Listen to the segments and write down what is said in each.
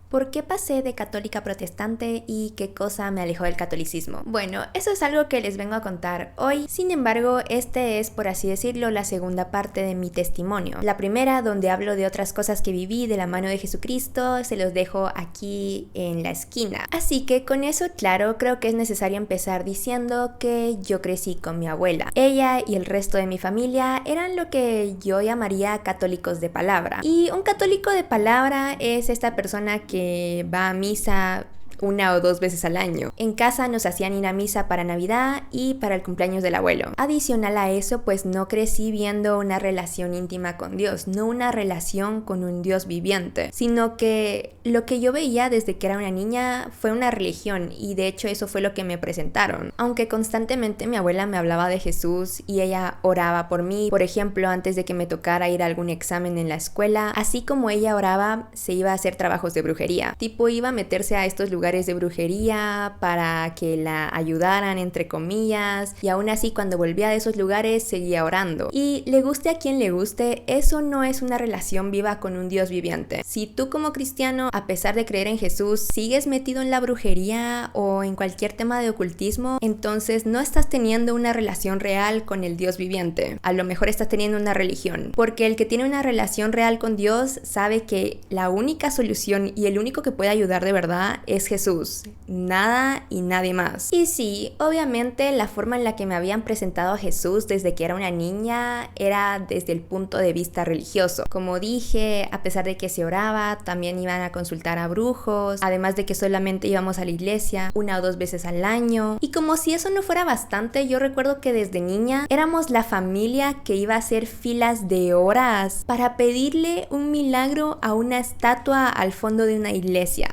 ¿Por qué pasé de católica a protestante y qué cosa me alejó del catolicismo? Bueno, eso es algo que les vengo a contar hoy. Sin embargo, este es, por así decirlo, la segunda parte de mi testimonio. La primera, donde hablo de otras cosas que viví de la mano de Jesucristo, se los dejo aquí en la esquina. Así que con eso claro, creo que es necesario empezar diciendo que yo crecí con mi abuela. Ella y el resto de mi familia eran lo que yo llamaría católicos de palabra. Y un católico de palabra es esta persona que va a misa 1 o 2 veces al año. En casa nos hacían ir a misa para Navidad y para el cumpleaños del abuelo. Adicional a eso, pues no crecí viendo una relación íntima con Dios, no una relación con un Dios viviente, sino que lo que yo veía desde que era una niña fue una religión y de hecho eso fue lo que me presentaron. Aunque constantemente mi abuela me hablaba de Jesús y ella oraba por mí, por ejemplo, antes de que me tocara ir a algún examen en la escuela, así como ella oraba, se iba a hacer trabajos de brujería. Tipo, iba a meterse a estos lugares de brujería para que la ayudaran entre comillas y aún así cuando volvía de esos lugares seguía orando. Y le guste a quien le guste, eso no es una relación viva con un Dios viviente. Si tú como cristiano, a pesar de creer en Jesús, sigues metido en la brujería o en cualquier tema de ocultismo, entonces no estás teniendo una relación real con el Dios viviente. A lo mejor estás teniendo una religión, porque el que tiene una relación real con Dios sabe que la única solución y el único que puede ayudar de verdad es Jesús, nada y nadie más. Y sí, obviamente la forma en la que me habían presentado a Jesús desde que era una niña era desde el punto de vista religioso. Como dije, a pesar de que se oraba, también iban a consultar a brujos, además de que solamente íbamos a la iglesia 1 o 2 veces al año. Y como si eso no fuera bastante, yo recuerdo que desde niña éramos la familia que iba a hacer filas de horas para pedirle un milagro a una estatua al fondo de una iglesia.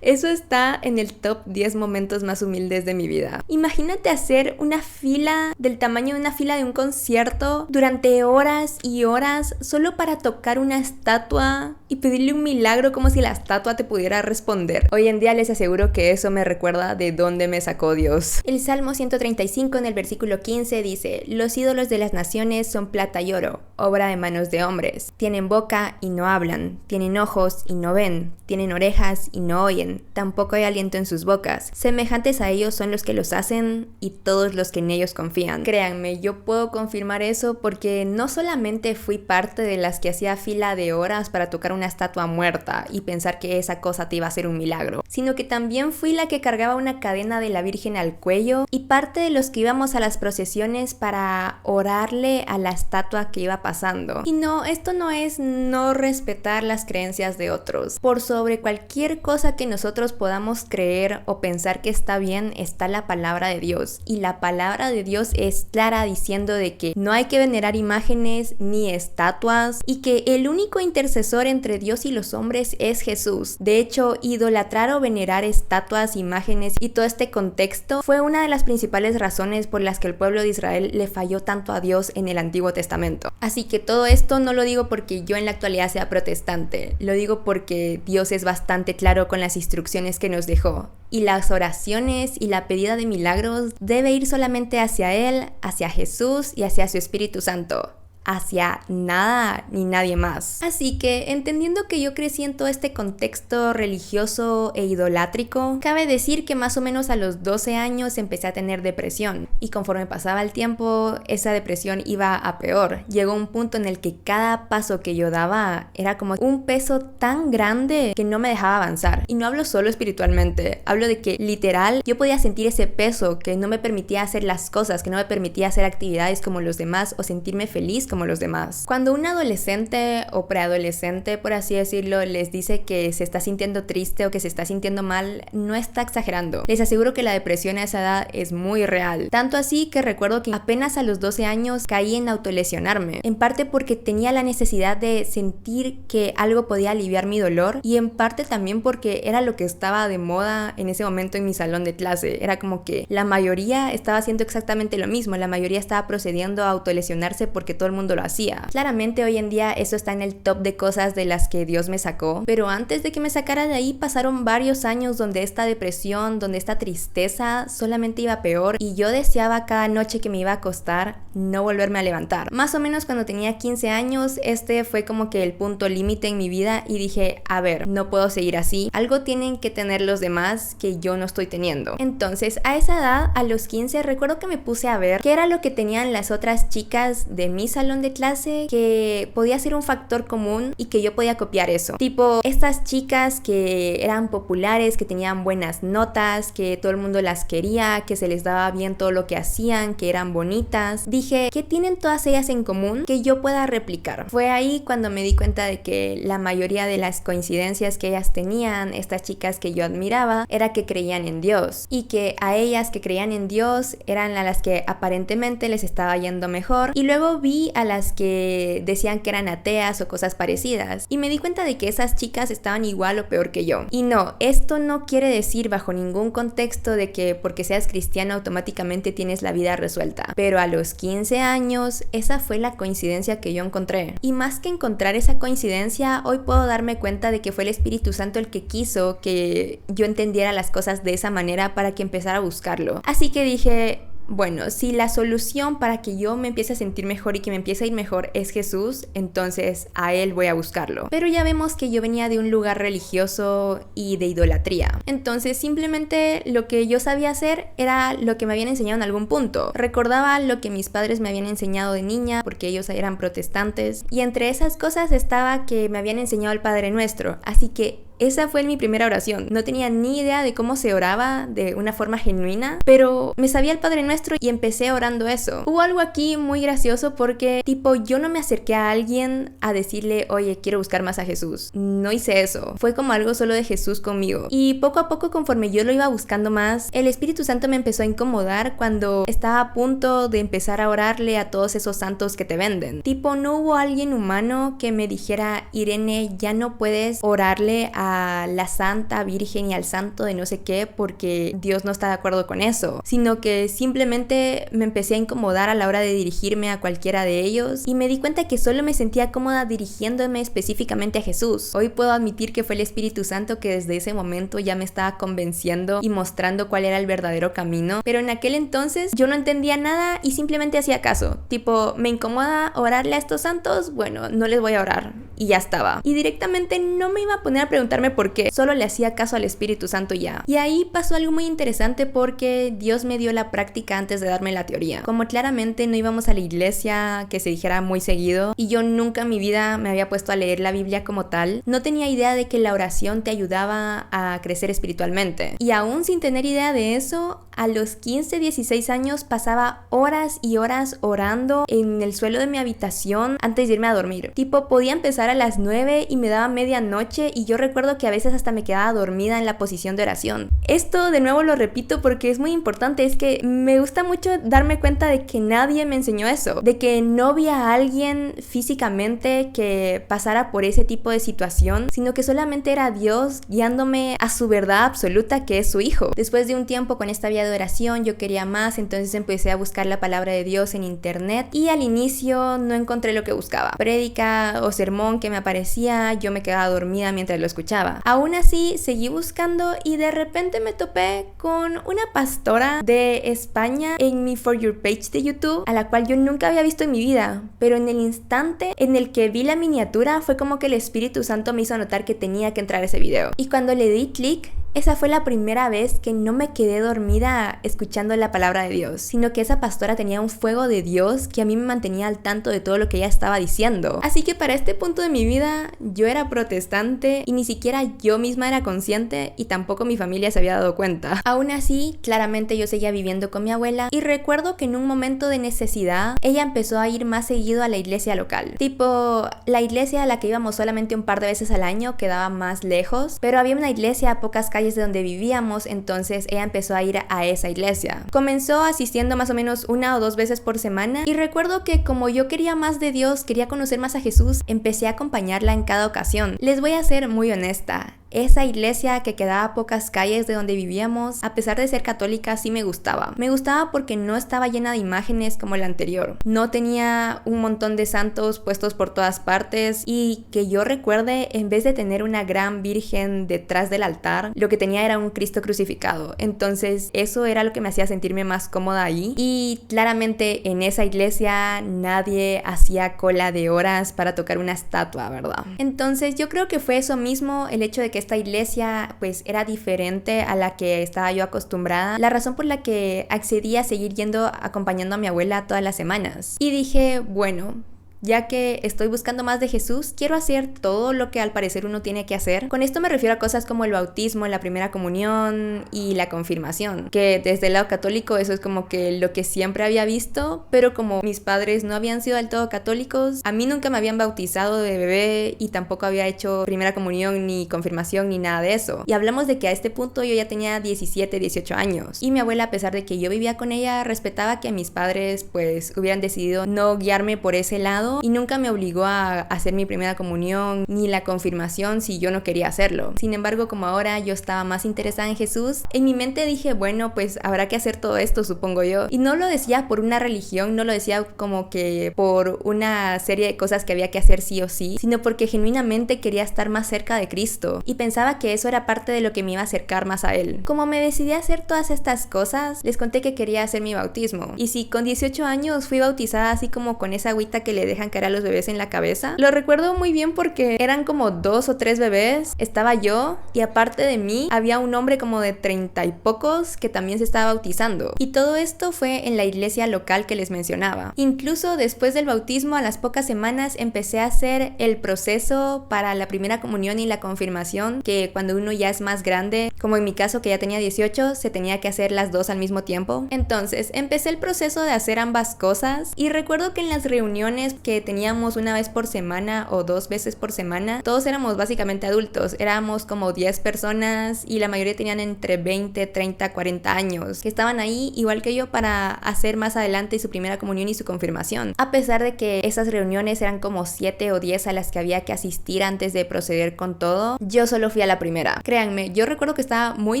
Eso está en el top 10 momentos más humildes de mi vida. Imagínate hacer una fila del tamaño de una fila de un concierto durante horas y horas solo para tocar una estatua y pedirle un milagro como si la estatua te pudiera responder. Hoy en día les aseguro que eso me recuerda de dónde me sacó Dios. El Salmo 135 en el versículo 15 dice: los ídolos de las naciones son plata y oro, obra de manos de hombres. Tienen boca y no hablan, tienen ojos y no ven, tienen orejas y no oyen, tampoco hay aliento en sus bocas. Semejantes a ellos son los que los hacen y todos los que en ellos confían. Créanme, yo puedo confirmar eso porque no solamente fui parte de las que hacía fila de horas para tocar una estatua muerta y pensar que esa cosa te iba a hacer un milagro, sino que también fui la que cargaba una cadena de la Virgen al cuello y parte de los que íbamos a las procesiones para orarle a la estatua que iba pasando. Y no, esto no es no respetar las creencias de otros. Por sobre cualquier cosa que nosotros podamos creer o pensar que está bien, está la palabra de Dios. Y la palabra de Dios es clara diciendo de que no hay que venerar imágenes ni estatuas y que el único intercesor entre Dios y los hombres es Jesús. De hecho, idolatrar o venerar estatuas, imágenes y todo este contexto fue una de las principales razones por las que el pueblo de Israel le falló tanto a Dios en el Antiguo Testamento. Así que todo esto no lo digo porque yo en la actualidad sea protestante, lo digo porque Dios es bastante claro con las instrucciones que nos dejó. Y las oraciones y la pedida de milagros debe ir solamente hacia Él, hacia Jesús y hacia su Espíritu Santo. Hacia nada ni nadie más. Así que, entendiendo que yo crecí en todo este contexto religioso e idolátrico, cabe decir que más o menos a los 12 años empecé a tener depresión y conforme pasaba el tiempo, esa depresión iba a peor. Llegó un punto en el que cada paso que yo daba era como un peso tan grande que no me dejaba avanzar. Y no hablo solo espiritualmente, hablo de que literal yo podía sentir ese peso que no me permitía hacer las cosas, que no me permitía hacer actividades como los demás o sentirme feliz como los demás. Cuando un adolescente o preadolescente, por así decirlo, les dice que se está sintiendo triste o que se está sintiendo mal, no está exagerando. Les aseguro que la depresión a esa edad es muy real. Tanto así que recuerdo que apenas a los 12 años caí en autolesionarme. En parte porque tenía la necesidad de sentir que algo podía aliviar mi dolor y en parte también porque era lo que estaba de moda en ese momento en mi salón de clase. Era como que la mayoría estaba haciendo exactamente lo mismo. La mayoría estaba procediendo a autolesionarse porque todo el mundo mundo lo hacía. Claramente hoy en día eso está en el top de cosas de las que Dios me sacó, pero antes de que me sacara de ahí pasaron varios años donde esta depresión, donde esta tristeza solamente iba peor y yo deseaba cada noche que me iba a acostar no volverme a levantar. Más o menos cuando tenía 15 años, este fue como que el punto límite en mi vida y dije, a ver, no puedo seguir así, algo tienen que tener los demás que yo no estoy teniendo. Entonces a esa edad, a los 15, recuerdo que me puse a ver qué era lo que tenían las otras chicas de mi salón de clase que podía ser un factor común y que yo podía copiar eso. Tipo, estas chicas que eran populares, que tenían buenas notas, que todo el mundo las quería, que se les daba bien todo lo que hacían, que eran bonitas. Dije, ¿qué tienen todas ellas en común que yo pueda replicar? Fue ahí cuando me di cuenta de que la mayoría de las coincidencias que ellas tenían, estas chicas que yo admiraba, era que creían en Dios y que a ellas que creían en Dios eran a las que aparentemente les estaba yendo mejor, y luego vi a las que decían que eran ateas o cosas parecidas y me di cuenta de que esas chicas estaban igual o peor que yo. Y no, esto no quiere decir bajo ningún contexto de que porque seas cristiano automáticamente tienes la vida resuelta, pero a los 15 años esa fue la coincidencia que yo encontré, y más que encontrar esa coincidencia, hoy puedo darme cuenta de que fue el Espíritu Santo el que quiso que yo entendiera las cosas de esa manera para que empezara a buscarlo. Así que dije, bueno, si la solución para que yo me empiece a sentir mejor y que me empiece a ir mejor es Jesús, entonces a Él voy a buscarlo. Pero ya vemos que yo venía de un lugar religioso y de idolatría. Entonces simplemente lo que yo sabía hacer era lo que me habían enseñado en algún punto. Recordaba lo que mis padres me habían enseñado de niña porque ellos eran protestantes, y entre esas cosas estaba que me habían enseñado el Padre Nuestro. Así que esa fue mi primera oración. No tenía ni idea de cómo se oraba de una forma genuina, pero me sabía el Padre Nuestro y empecé orando eso. Hubo algo aquí muy gracioso porque, tipo, yo no me acerqué a alguien a decirle, oye, quiero buscar más a Jesús. No hice eso. Fue como algo solo de Jesús conmigo. Y poco a poco, conforme yo lo iba buscando más, el Espíritu Santo me empezó a incomodar cuando estaba a punto de empezar a orarle a todos esos santos que te venden. Tipo, no hubo alguien humano que me dijera, Irene, ya no puedes orarle a la Santa Virgen y al santo de no sé qué porque Dios no está de acuerdo con eso, sino que simplemente me empecé a incomodar a la hora de dirigirme a cualquiera de ellos y me di cuenta que solo me sentía cómoda dirigiéndome específicamente a Jesús. Hoy puedo admitir que fue el Espíritu Santo que desde ese momento ya me estaba convenciendo y mostrando cuál era el verdadero camino, pero en aquel entonces yo no entendía nada y simplemente hacía caso. Tipo, me incomoda orarle a estos santos, bueno, no les voy a orar y ya estaba. Y directamente no me iba a poner a preguntarme por qué, solo le hacía caso al Espíritu Santo ya. Y ahí pasó algo muy interesante porque Dios me dio la práctica antes de darme la teoría. Como claramente no íbamos a la iglesia que se dijera muy seguido y yo nunca en mi vida me había puesto a leer la Biblia como tal, no tenía idea de que la oración te ayudaba a crecer espiritualmente. Y aún sin tener idea de eso, a los 15, 16 años pasaba horas y horas orando en el suelo de mi habitación antes de irme a dormir. Tipo, podía empezar a las 9 y me daba medianoche y yo recuerdo que a veces hasta me quedaba dormida en la posición de oración. Esto de nuevo lo repito porque es muy importante, es que me gusta mucho darme cuenta de que nadie me enseñó eso, de que no vi a alguien físicamente que pasara por ese tipo de situación, sino que solamente era Dios guiándome a su verdad absoluta, que es su Hijo. Después de un tiempo con esta vida de oración yo quería más, entonces empecé a buscar la palabra de Dios en internet y al inicio no encontré lo que buscaba. Prédica o sermón que me aparecía, yo me quedaba dormida mientras lo escuchaba. Aún así seguí buscando y de repente me topé con una pastora de España en mi For Your page de YouTube, a la cual yo nunca había visto en mi vida, pero en el instante en el que vi la miniatura fue como que el Espíritu Santo me hizo notar que tenía que entrar a ese video. Y cuando le di clic, esa fue la primera vez que no me quedé dormida escuchando la palabra de Dios, sino que esa pastora tenía un fuego de Dios que a mí me mantenía al tanto de todo lo que ella estaba diciendo. Así que para este punto de mi vida yo era protestante y ni siquiera yo misma era consciente y tampoco mi familia se había dado cuenta. Aún así, claramente yo seguía viviendo con mi abuela y recuerdo que en un momento de necesidad ella empezó a ir más seguido a la iglesia local. Tipo, la iglesia a la que íbamos solamente un par de veces al año quedaba más lejos, pero había una iglesia a pocas calles de donde vivíamos, entonces ella empezó a ir a esa iglesia. Comenzó asistiendo más o menos 1 o 2 veces por semana y recuerdo que como yo quería más de Dios, quería conocer más a Jesús, empecé a acompañarla en cada ocasión. Les voy a ser muy honesta, esa iglesia que quedaba a pocas calles de donde vivíamos, a pesar de ser católica, sí me gustaba. Me gustaba porque no estaba llena de imágenes como la anterior. No tenía un montón de santos puestos por todas partes y que yo recuerde, en vez de tener una gran virgen detrás del altar, lo que tenía era un Cristo crucificado. Entonces eso era lo que me hacía sentirme más cómoda ahí. Y claramente en esa iglesia nadie hacía cola de horas para tocar una estatua, ¿verdad? Entonces yo creo que fue eso mismo, el hecho de que esta iglesia pues era diferente a la que estaba yo acostumbrada, la razón por la que accedí a seguir yendo acompañando a mi abuela todas las semanas. Y dije, bueno, ya que estoy buscando más de Jesús, quiero hacer todo lo que al parecer uno tiene que hacer. Con esto me refiero a cosas como el bautismo, la primera comunión y la confirmación, que desde el lado católico eso es como que lo que siempre había visto, pero como mis padres no habían sido del todo católicos, a mí nunca me habían bautizado de bebé y tampoco había hecho primera comunión ni confirmación ni nada de eso. Y hablamos de que a este punto yo ya tenía 17, 18 años. Y mi abuela, a pesar de que yo vivía con ella, respetaba que mis padres pues hubieran decidido no guiarme por ese lado y nunca me obligó a hacer mi primera comunión ni la confirmación si yo no quería hacerlo. Sin embargo, como ahora yo estaba más interesada en Jesús, en mi mente dije, bueno, pues habrá que hacer todo esto, supongo yo. Y no lo decía por una religión, no lo decía como que por una serie de cosas que había que hacer sí o sí, sino porque genuinamente quería estar más cerca de Cristo y pensaba que eso era parte de lo que me iba a acercar más a Él. Como me decidí a hacer todas estas cosas, les conté que quería hacer mi bautismo. Y si con 18 años fui bautizada así como con esa agüita que le dejan caer a los bebés en la cabeza, lo recuerdo muy bien porque eran como 2 o 3 bebés, estaba yo y aparte de mí había un hombre como de 30 y pocos que también se estaba bautizando. Y todo esto fue en la iglesia local que les mencionaba. Incluso después del bautismo, a las pocas semanas empecé a hacer el proceso para la primera comunión y la confirmación, que cuando uno ya es más grande, como en mi caso que ya tenía 18, se tenía que hacer las dos al mismo tiempo. Entonces empecé el proceso de hacer ambas cosas y recuerdo que en las reuniones que teníamos una vez por semana o 2 veces por semana, todos éramos básicamente adultos, éramos como 10 personas y la mayoría tenían entre 20, 30, 40 años, que estaban ahí igual que yo para hacer más adelante su primera comunión y su confirmación. A pesar de que esas reuniones eran como 7 o 10 a las que había que asistir antes de proceder con todo, yo solo fui a la primera. Créanme, yo recuerdo que estaba muy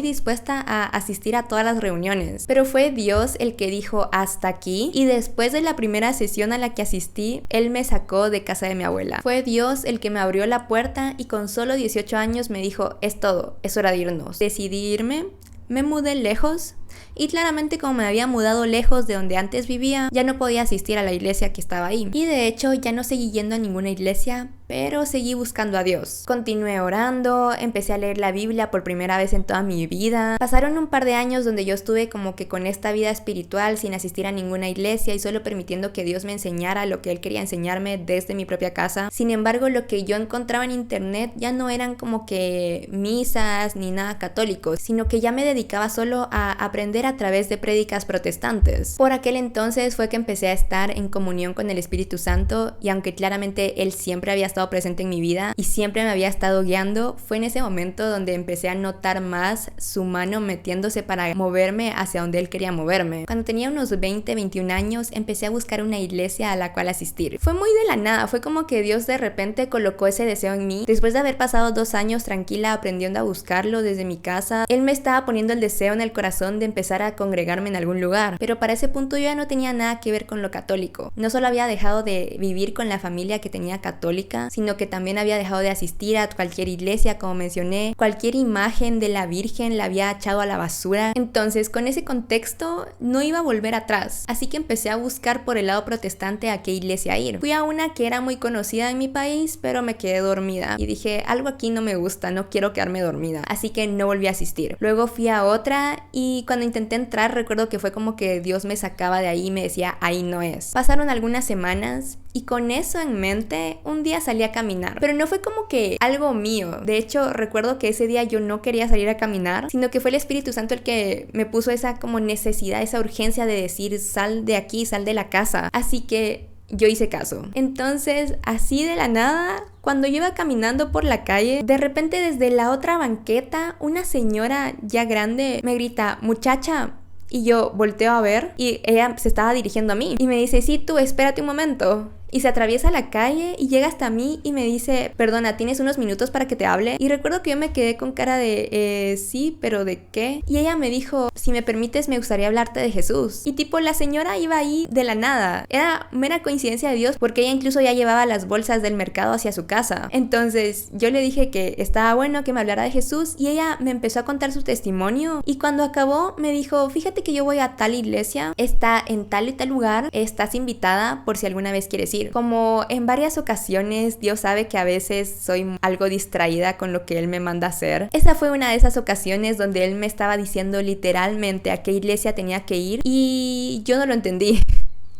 dispuesta a asistir a todas las reuniones, pero fue Dios el que dijo hasta aquí, y después de la primera sesión a la que asistí, Él me sacó de casa de mi abuela. Fue Dios el que me abrió la puerta y con solo 18 años me dijo, es todo, es hora de irnos. Decidí irme, me mudé lejos. Y claramente como me había mudado lejos de donde antes vivía, ya no podía asistir a la iglesia que estaba ahí. Y de hecho ya no seguí yendo a ninguna iglesia, pero seguí buscando a Dios. Continué orando, empecé a leer la Biblia por primera vez en toda mi vida. Pasaron un par de años donde yo estuve como que con esta vida espiritual sin asistir a ninguna iglesia y solo permitiendo que Dios me enseñara lo que Él quería enseñarme desde mi propia casa. Sin embargo, lo que yo encontraba en internet ya no eran como que misas ni nada católico, sino que ya me dedicaba solo a aprender a través de prédicas protestantes. Por aquel entonces fue que empecé a estar en comunión con el Espíritu Santo, y aunque claramente Él siempre había estado presente en mi vida y siempre me había estado guiando, fue en ese momento donde empecé a notar más su mano metiéndose para moverme hacia donde Él quería moverme. Cuando tenía unos 20, 21 años, empecé a buscar una iglesia a la cual asistir. Fue muy de la nada, fue como que Dios de repente colocó ese deseo en mí. Después de haber pasado 2 años tranquila aprendiendo a buscarlo desde mi casa, Él me estaba poniendo el deseo en el corazón de empezar a congregarme en algún lugar, pero para ese punto yo ya no tenía nada que ver con lo católico. No solo había dejado de vivir con la familia que tenía católica, sino que también había dejado de asistir a cualquier iglesia, como mencioné. Cualquier imagen de la Virgen la había echado a la basura. Entonces, con ese contexto, no iba a volver atrás, así que empecé a buscar por el lado protestante a qué iglesia ir. Fui a una que era muy conocida en mi país, pero me quedé dormida y dije, algo aquí no me gusta, no quiero quedarme dormida, así que no volví a asistir. Luego fui a otra y cuando intenté entrar, recuerdo que fue como que Dios me sacaba de ahí y me decía, ahí no es. Pasaron algunas semanas y con eso en mente, un día salí a caminar, pero no fue como que algo mío. De hecho, recuerdo que ese día yo no quería salir a caminar, sino que fue el Espíritu Santo el que me puso esa como necesidad, esa urgencia de decir, sal de aquí, sal de la casa. Así que yo hice caso. Entonces, así de la nada, cuando yo iba caminando por la calle, de repente desde la otra banqueta, una señora ya grande me grita, muchacha. Y yo volteo a ver y ella se estaba dirigiendo a mí. Y me dice, sí, tú, espérate un momento. y se atraviesa la calle y llega hasta mí y me dice, perdona, ¿tienes unos minutos para que te hable? Y recuerdo que yo me quedé con cara de, sí, pero ¿de qué? Y ella me dijo, si me permites me gustaría hablarte de Jesús. Y tipo, la señora iba ahí de la nada. Era mera coincidencia de Dios porque ella incluso ya llevaba las bolsas del mercado hacia su casa. Entonces yo le dije que estaba bueno que me hablara de Jesús y ella me empezó a contar su testimonio y cuando acabó me dijo, fíjate que yo voy a tal iglesia, está en tal y tal lugar, estás invitada por si alguna vez quieres ir. Como en varias ocasiones, Dios sabe que a veces soy algo distraída con lo que Él me manda a hacer. Esa fue una de esas ocasiones donde Él me estaba diciendo literalmente a qué iglesia tenía que ir y yo no lo entendí.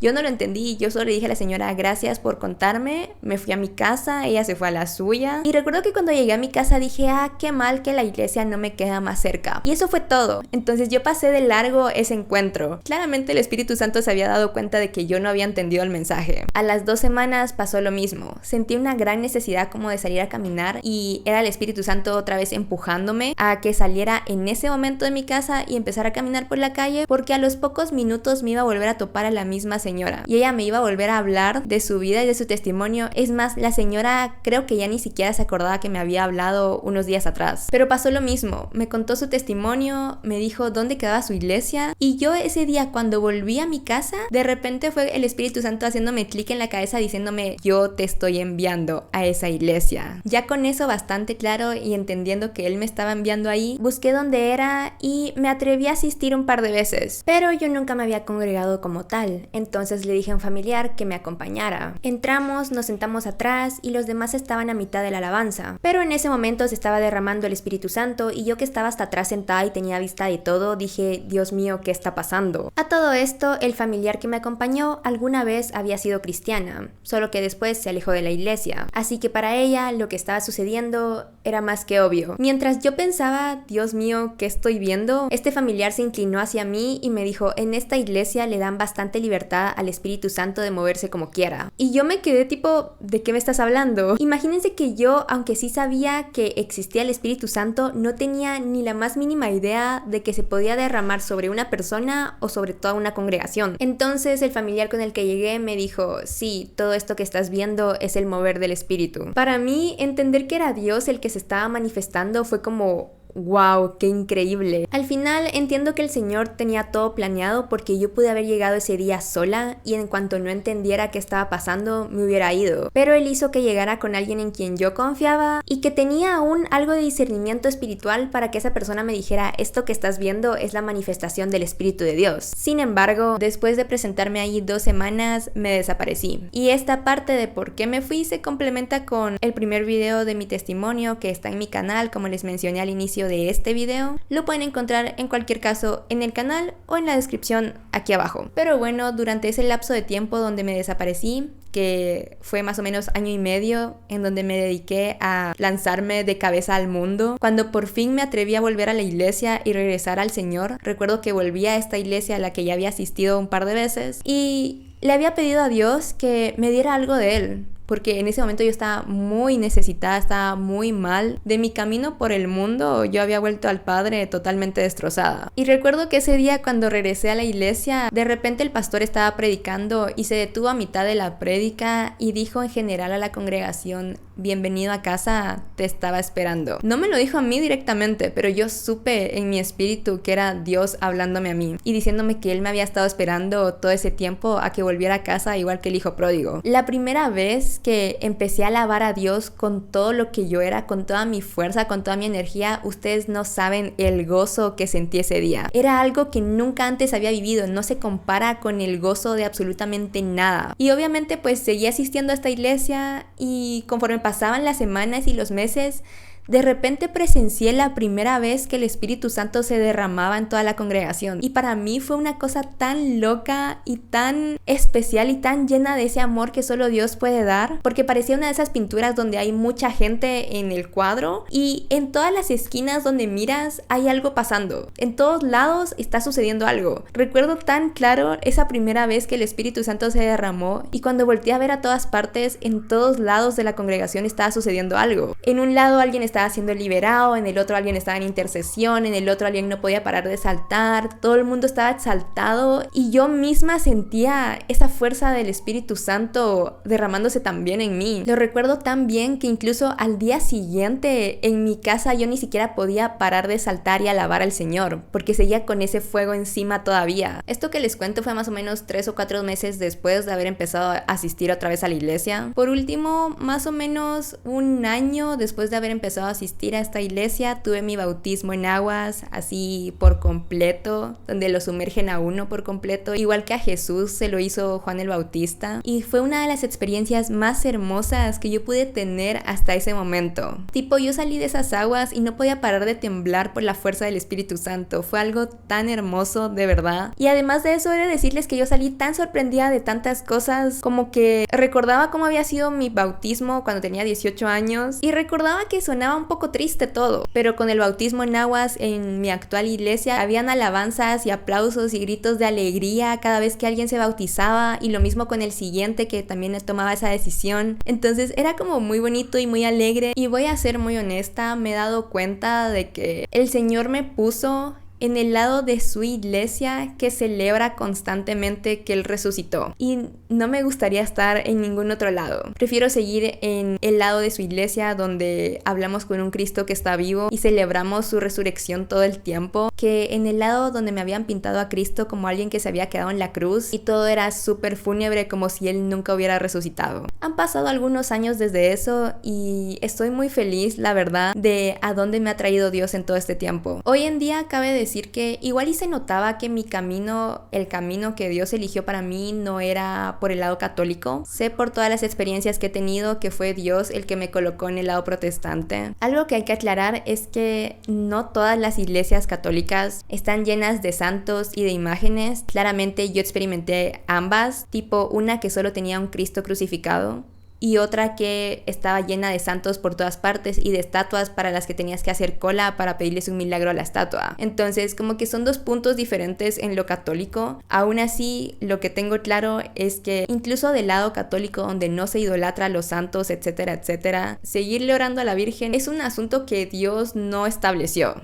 Yo solo le dije a la señora gracias por contarme, me fui a mi casa, ella se fue a la suya y recuerdo que cuando llegué a mi casa dije, qué mal que la iglesia no me queda más cerca. Y eso fue todo. Entonces yo pasé de largo ese encuentro. Claramente el Espíritu Santo se había dado cuenta de que yo no había entendido el mensaje. A las 2 semanas pasó lo mismo. Sentí una gran necesidad como de salir a caminar y era el Espíritu Santo otra vez empujándome a que saliera en ese momento de mi casa y empezara a caminar por la calle porque a los pocos minutos me iba a volver a topar a la misma señora y ella me iba a volver a hablar de su vida y de su testimonio. Es más, la señora creo que ya ni siquiera se acordaba que me había hablado unos días atrás, pero pasó lo mismo. Me contó su testimonio, me dijo dónde quedaba su iglesia y yo ese día cuando volví a mi casa, de repente fue el Espíritu Santo haciéndome clic en la cabeza diciéndome, yo te estoy enviando a esa iglesia. Ya con eso bastante claro y entendiendo que Él me estaba enviando ahí, busqué dónde era y me atreví a asistir un par de veces, pero yo nunca me había congregado como tal. Entonces le dije a un familiar que me acompañara. Entramos, nos sentamos atrás y los demás estaban a mitad de la alabanza. Pero en ese momento se estaba derramando el Espíritu Santo y yo que estaba hasta atrás sentada y tenía vista de todo, dije, Dios mío, ¿qué está pasando? A todo esto, el familiar que me acompañó alguna vez había sido cristiana, solo que después se alejó de la iglesia. Así que para ella lo que estaba sucediendo era más que obvio. Mientras yo pensaba, Dios mío, ¿qué estoy viendo? Este familiar se inclinó hacia mí y me dijo, en esta iglesia le dan bastante libertad al Espíritu Santo de moverse como quiera. Y yo me quedé tipo, ¿de qué me estás hablando? Imagínense que yo, aunque sí sabía que existía el Espíritu Santo, no tenía ni la más mínima idea de que se podía derramar sobre una persona o sobre toda una congregación. Entonces el familiar con el que llegué me dijo, sí, todo esto que estás viendo es el mover del Espíritu. Para mí, entender que era Dios el que se estaba manifestando fue como, ¡wow! ¡Qué increíble! Al final entiendo que el Señor tenía todo planeado porque yo pude haber llegado ese día sola y en cuanto no entendiera qué estaba pasando me hubiera ido. Pero Él hizo que llegara con alguien en quien yo confiaba y que tenía aún algo de discernimiento espiritual para que esa persona me dijera, esto que estás viendo es la manifestación del Espíritu de Dios. Sin embargo, después de presentarme ahí 2 semanas, me desaparecí. Y esta parte de por qué me fui se complementa con el primer video de mi testimonio que está en mi canal, como les mencioné al inicio de este video. Lo pueden encontrar en cualquier caso en el canal o en la descripción aquí abajo. Pero bueno, durante ese lapso de tiempo donde me desaparecí, que fue más o menos 1 año y medio, en donde me dediqué a lanzarme de cabeza al mundo, cuando por fin me atreví a volver a la iglesia y regresar al Señor, recuerdo que volví a esta iglesia a la que ya había asistido un par de veces y le había pedido a Dios que me diera algo de Él. Porque en ese momento yo estaba muy necesitada, estaba muy mal. De mi camino por el mundo yo había vuelto al Padre totalmente destrozada. Y recuerdo que ese día cuando regresé a la iglesia, de repente el pastor estaba predicando y se detuvo a mitad de la prédica y dijo en general a la congregación, bienvenido a casa, te estaba esperando. No me lo dijo a mí directamente, pero yo supe en mi espíritu que era Dios hablándome a mí y diciéndome que Él me había estado esperando todo ese tiempo a que volviera a casa igual que el hijo pródigo. La primera vez que empecé a alabar a Dios con todo lo que yo era, con toda mi fuerza, con toda mi energía, ustedes no saben el gozo que sentí ese día. Era algo que nunca antes había vivido, no se compara con el gozo de absolutamente nada. Y obviamente pues seguí asistiendo a esta iglesia y conforme pasaban las semanas y los meses, de repente presencié la primera vez que el Espíritu Santo se derramaba en toda la congregación y para mí fue una cosa tan loca y tan especial y tan llena de ese amor que solo Dios puede dar, porque parecía una de esas pinturas donde hay mucha gente en el cuadro y en todas las esquinas donde miras hay algo pasando, en todos lados está sucediendo algo. Recuerdo tan claro esa primera vez que el Espíritu Santo se derramó y cuando volteé a ver a todas partes, en todos lados de la congregación estaba sucediendo algo. En un lado alguien estaba estaba siendo liberado, en el otro alguien estaba en intercesión, en el otro alguien no podía parar de saltar, todo el mundo estaba exaltado y yo misma sentía esa fuerza del Espíritu Santo derramándose también en mí. Lo recuerdo tan bien que incluso al día siguiente en mi casa yo ni siquiera podía parar de saltar y alabar al Señor, porque seguía con ese fuego encima todavía. Esto que les cuento fue más o menos 3 o 4 meses después de haber empezado a asistir otra vez a la iglesia. Por último, más o menos un año después de haber empezado a asistir a esta iglesia, tuve mi bautismo en aguas, así por completo, donde lo sumergen a uno por completo, igual que a Jesús se lo hizo Juan el Bautista, y fue una de las experiencias más hermosas que yo pude tener hasta ese momento. Tipo, yo salí de esas aguas y no podía parar de temblar por la fuerza del Espíritu Santo. Fue algo tan hermoso, de verdad. Y además de eso, he de decirles que yo salí tan sorprendida de tantas cosas, como que recordaba cómo había sido mi bautismo cuando tenía 18 años y recordaba que sonaba un poco triste todo, pero con el bautismo en aguas en mi actual iglesia habían alabanzas y aplausos y gritos de alegría cada vez que alguien se bautizaba, y lo mismo con el siguiente que también tomaba esa decisión. Entonces era como muy bonito y muy alegre, y voy a ser muy honesta, me he dado cuenta de que el Señor me puso en el lado de su iglesia que celebra constantemente que Él resucitó, y no me gustaría estar en ningún otro lado. Prefiero seguir en el lado de su iglesia donde hablamos con un Cristo que está vivo y celebramos su resurrección todo el tiempo, que en el lado donde me habían pintado a Cristo como alguien que se había quedado en la cruz y todo era súper fúnebre, como si Él nunca hubiera resucitado. Han pasado algunos años desde eso y estoy muy feliz, la verdad, de a dónde me ha traído Dios en todo este tiempo. Hoy en día cabe decir que igual y se notaba que mi camino, el camino que Dios eligió para mí, no era por el lado católico. Sé por todas las experiencias que he tenido que fue Dios el que me colocó en el lado protestante. Algo que hay que aclarar es que no todas las iglesias católicas están llenas de santos y de imágenes. Claramente yo experimenté ambas, tipo una que solo tenía un Cristo crucificado y otra que estaba llena de santos por todas partes y de estatuas para las que tenías que hacer cola para pedirles un milagro a la estatua. Entonces, como que son dos puntos diferentes en lo católico. Aún así, lo que tengo claro es que incluso del lado católico, donde no se idolatra a los santos, etcétera, etcétera, seguirle orando a la Virgen es un asunto que Dios no estableció.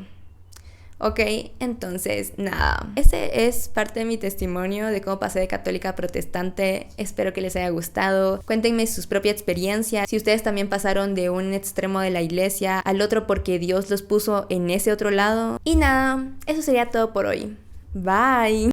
Ok, entonces nada, ese es parte de mi testimonio de cómo pasé de católica a protestante. Espero que les haya gustado. Cuéntenme sus propias experiencias, si ustedes también pasaron de un extremo de la iglesia al otro porque Dios los puso en ese otro lado. Y nada, eso sería todo por hoy. Bye.